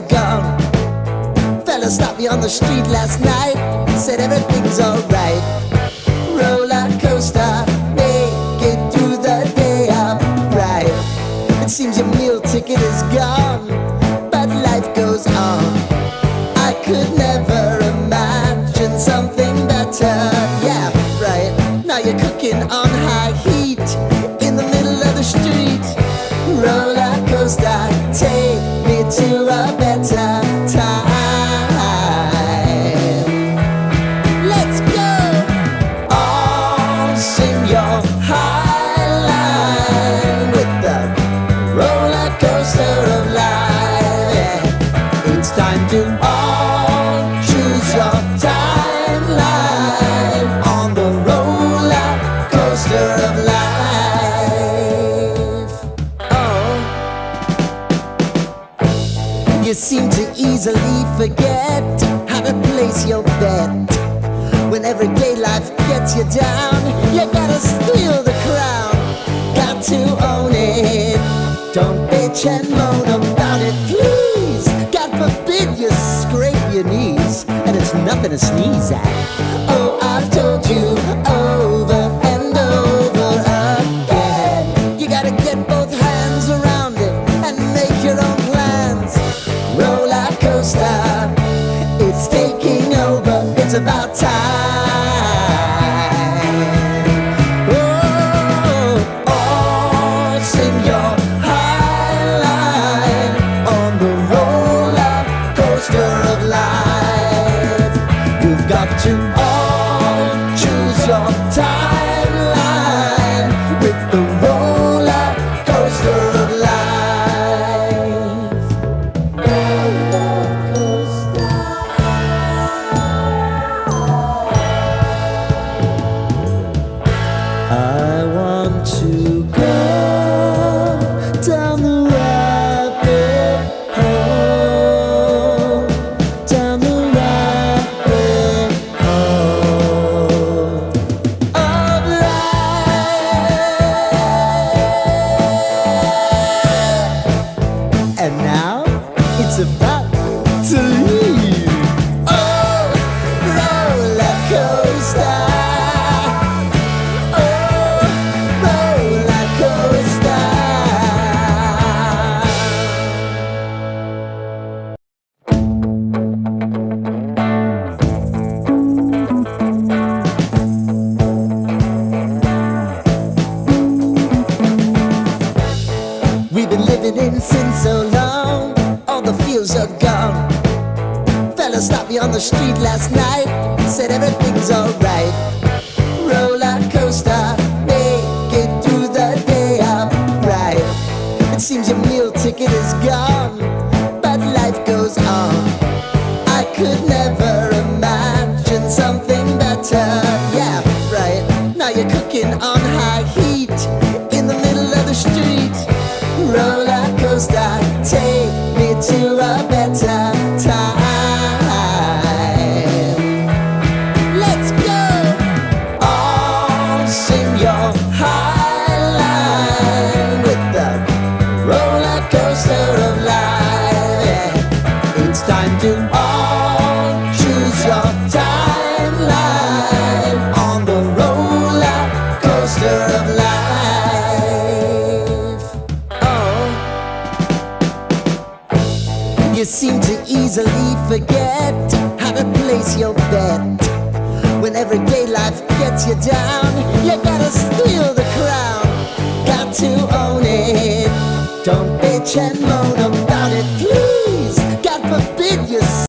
gone. Fella stopped me on the street last night, said everything's alright. Roller coaster, make it through the day upright. It seems your meal ticket is gone, but life goes on. I could never imagine something better. Yeah, right. Now you're cooking on high heat in the middle of the street. Roller coaster, take me to a better time. Let's go! All sing your high line with the roller coaster of life. Yeah. It's time to all choose your timeline on the roller coaster of life. You seem to easily forget how to place your bet. When everyday life gets you down, you gotta steal the crown. Got to own it. Don't bitch and moan about it, please. God forbid you scrape your knees, and it's nothing to sneeze at. Oh, I've told you over and over again, you gotta get both hands around it and make your own plans. Roller coaster, it's taking over, it's about time. Oh, all sing your high line on the roller coaster of life. You've got to all choose your timeline with the roller coaster of life. I want to go down the rabbit hole, down the rabbit hole of life. And now it's about to leave. Oh, roller coaster. We've been living in sin so long, all the feels are gone. Fella stopped me on the street last night, said everything's alright. Roller coaster, make it through the day upright. It seems your meal ticket is gone, but life goes on. I could never imagine something better. Yeah, right. Now you're cooking on high heat in the middle of the street. Roller coaster, take me to a better time. Let's go! All sing your high line with the roller coaster of life. Yeah. It's time to all choose your timeline on the roller coaster of life. You seem to easily forget how to place your bet. When everyday life gets you down, you gotta steal the crown. Got to own it. Don't bitch and moan